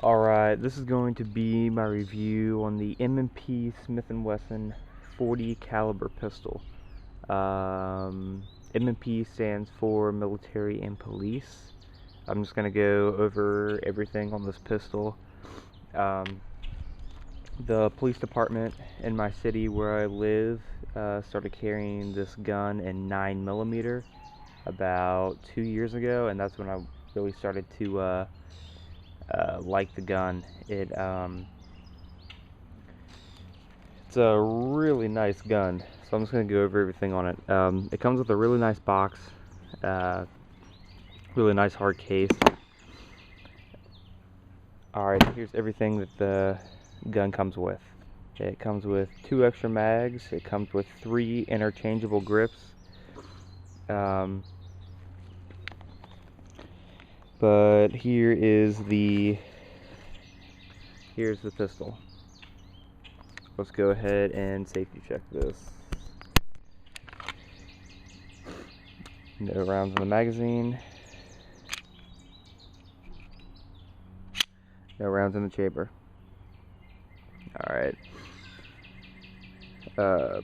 Alright, this is going to be my review on the M&P Smith Wesson 40 caliber pistol. M&P stands for military and police. I'm just going to go over everything on this pistol. The police department in my city where I live started carrying this gun in 9mm about 2 years ago, and that's when I really started to like the gun. It's a really nice gun, so I'm just going to go over everything on it. It comes with a really nice box, really nice hard case. Alright, here's everything that the gun comes with. It comes with 2 extra mags, it comes with 3 interchangeable grips. But here's the pistol. Let's go ahead and safety check this. No rounds in the magazine. No rounds in the chamber. Alright. The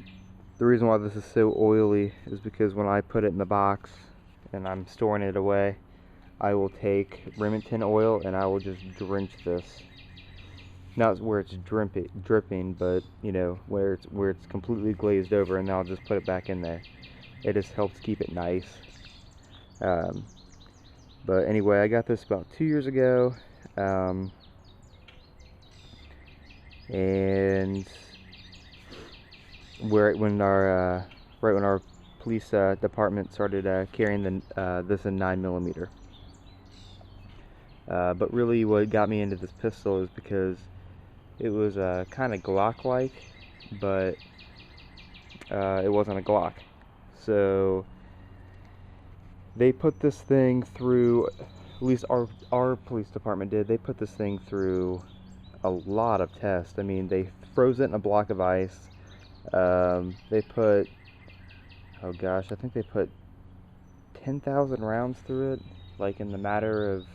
reason why this is so oily is because when I put it in the box and I'm storing it away, I will take Remington oil and I will just drench this. Not where it's dripping, but you know, where it's completely glazed over, and then I'll just put it back in there. It just helps keep it nice. But anyway, I got this about 2 years ago, and right when our police department started carrying this in 9mm. But really what got me into this pistol is because it was kind of Glock-like, but it wasn't a Glock. So they put this thing through, at least our police department did, they put this thing through a lot of tests. I mean, they froze it in a block of ice. They put, oh gosh, I think they put 10,000 rounds through it, like in the matter of,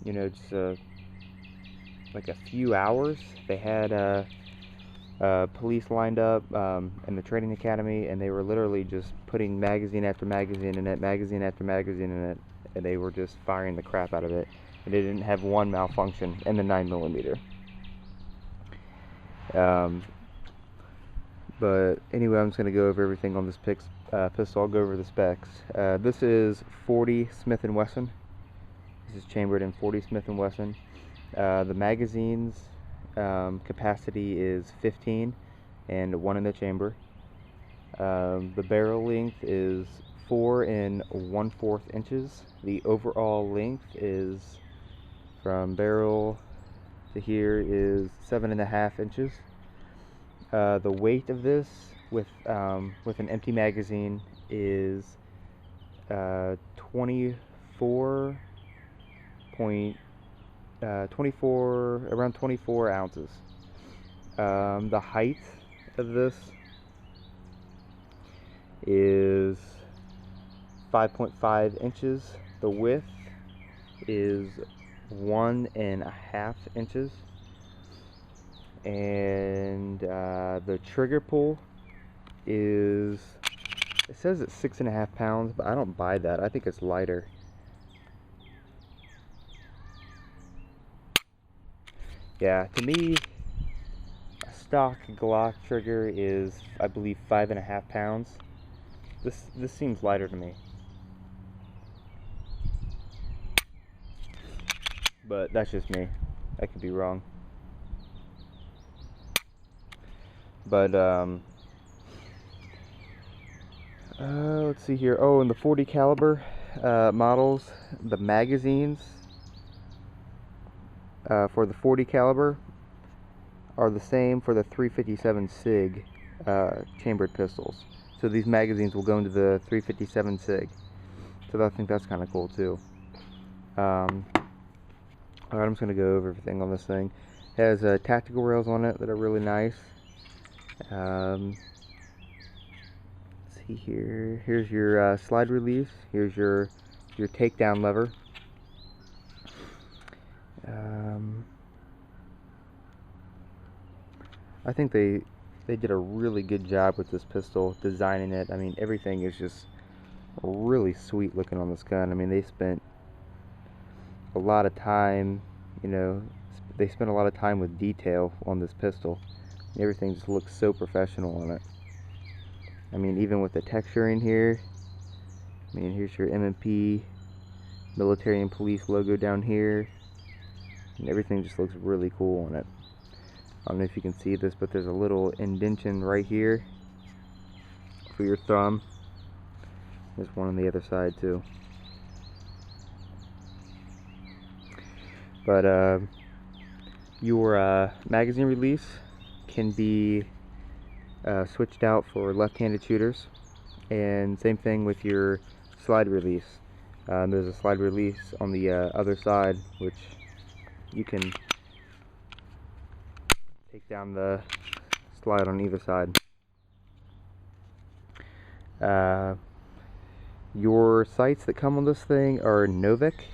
you know, just like a few hours. They had police lined up in the training academy, and they were literally just putting magazine after magazine in it, magazine after magazine in it, and they were just firing the crap out of it. And they didn't have one malfunction in the 9mm. But anyway, I'm just going to go over everything on this pistol. I'll go over the specs. This is 40 Smith & Wesson. This is chambered in 40 Smith & Wesson. The magazine's capacity is 15 and 1 in the chamber. The barrel length is 4 1/4 inches. The overall length is from barrel to here is 7.5 inches. The weight of this with an empty magazine is 24 around 24 ounces. The height of this is 5.5 inches. The width is 1.5 inches. And the trigger pull is, it says it's 6.5 pounds, but I don't buy that. I think it's lighter. Yeah, to me, a stock Glock trigger is, I believe, 5.5 pounds. This seems lighter to me. But that's just me. I could be wrong. But let's see here. Oh, and the 40 caliber models, the magazines for the 40 caliber are the same for the 357 SIG chambered pistols. So these magazines will go into the 357 SIG. So I think that's kind of cool too. Alright, I'm just going to go over everything on this thing. It has tactical rails on it that are really nice. Let's see here. Here's your slide release. Here's your takedown lever. I think they did a really good job with this pistol, designing it. I mean, everything is just really sweet looking on this gun. I mean, they spent a lot of time, you know, they spent a lot of time with detail on this pistol. Everything just looks so professional on it. I mean, even with the texturing here, I mean, here's your M&P military and police logo down here, and everything just looks really cool on it. I don't know if you can see this, but there's a little indentation right here for your thumb. There's one on the other side too. But your magazine release can be switched out for left-handed shooters, and same thing with your slide release. There's a slide release on the other side, which you can take down the slide on either side. Your sights that come on this thing are Novak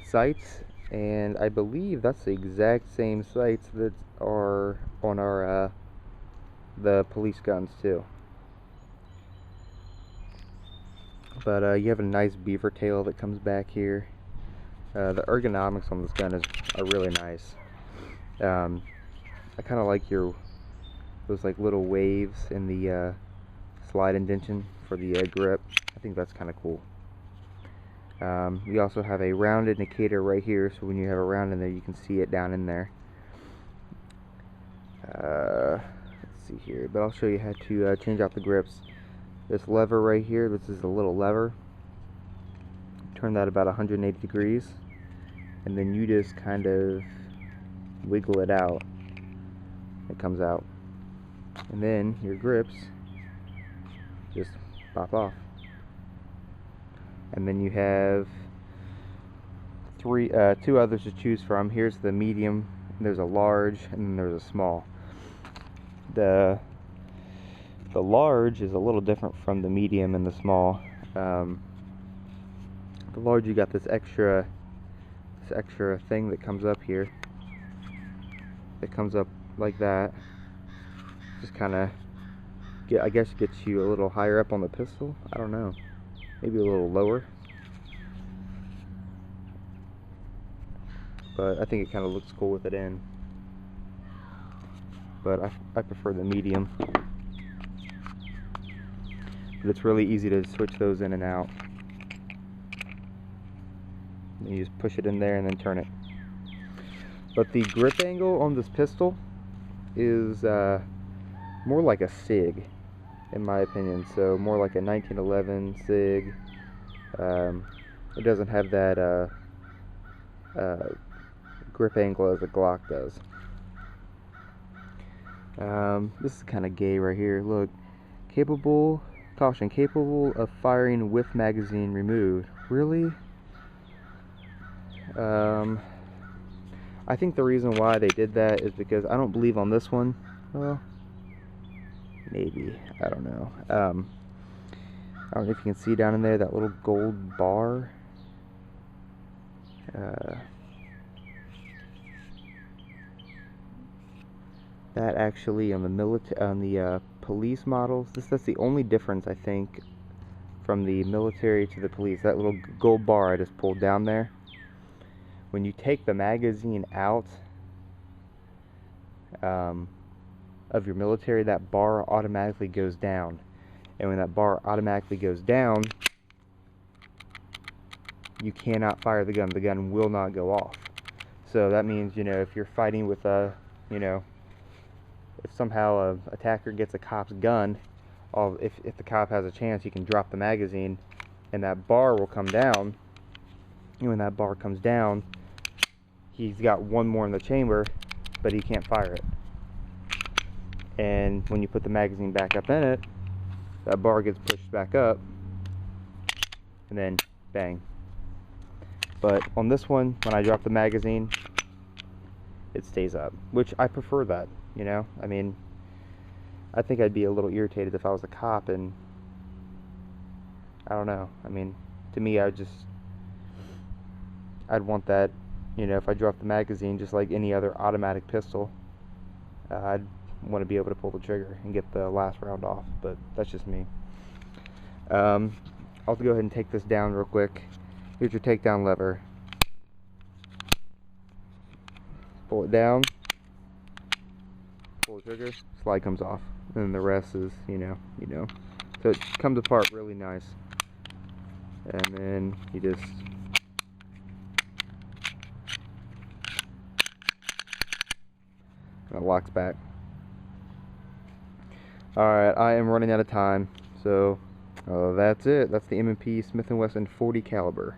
sights, and I believe that's the exact same sights that are on our the police guns too. But you have a nice beaver tail that comes back here. The ergonomics on this gun are really nice. I kind of like those like little waves in the slide indentation for the grip. I think that's kind of cool. We also have a round indicator right here, so when you have a round in there, you can see it down in there. Let's see here, but I'll show you how to change out the grips. This lever right here, this is a little lever. Turn that about 180 degrees, and then you just kind of wiggle it out. It comes out, and then your grips just pop off. And then you have two others to choose from. Here's the medium, there's a large, and then there's a small. The large is a little different from the medium and the small. The large, you got this extra thing that comes up here. It comes up like that. Just kind of, I guess, gets you a little higher up on the pistol. I don't know. Maybe a little lower. But I think it kind of looks cool with it in. But I prefer the medium. But it's really easy to switch those in and out. And you just push it in there and then turn it. But the grip angle on this pistol is more like a SIG, in my opinion. So more like a 1911 SIG. It doesn't have that grip angle as a Glock does. This is kind of gay right here. Look, caution, capable of firing with magazine removed. Really? I think the reason why they did that is because I don't believe on this one. Well, maybe, I don't know. I don't know if you can see down in there that little gold bar. That actually on the police models, that's the only difference, I think, from the military to the police. That little gold bar I just pulled down there. When you take the magazine out of your military, that bar automatically goes down. And when that bar automatically goes down, you cannot fire the gun. The gun will not go off. So that means, you know, if you're fighting with you know, if somehow an attacker gets a cop's gun, if the cop has a chance, he can drop the magazine, and that bar will come down. And when that bar comes down, he's got one more in the chamber, but he can't fire it. And when you put the magazine back up in it, that bar gets pushed back up, and then bang. But on this one, when I drop the magazine, it stays up, which I prefer that, you know? I mean, I think I'd be a little irritated if I was a cop, and I don't know. I mean, to me, I'd want that, you know, if I drop the magazine, just like any other automatic pistol, I'd want to be able to pull the trigger and get the last round off, but that's just me. I'll go ahead and take this down real quick. Here's your takedown lever. Pull it down, pull the trigger, slide comes off, and then the rest is, you know. So it comes apart really nice, and then you just and it locks back. Alright, I am running out of time, so that's it. That's the M&P Smith & Wesson 40 caliber.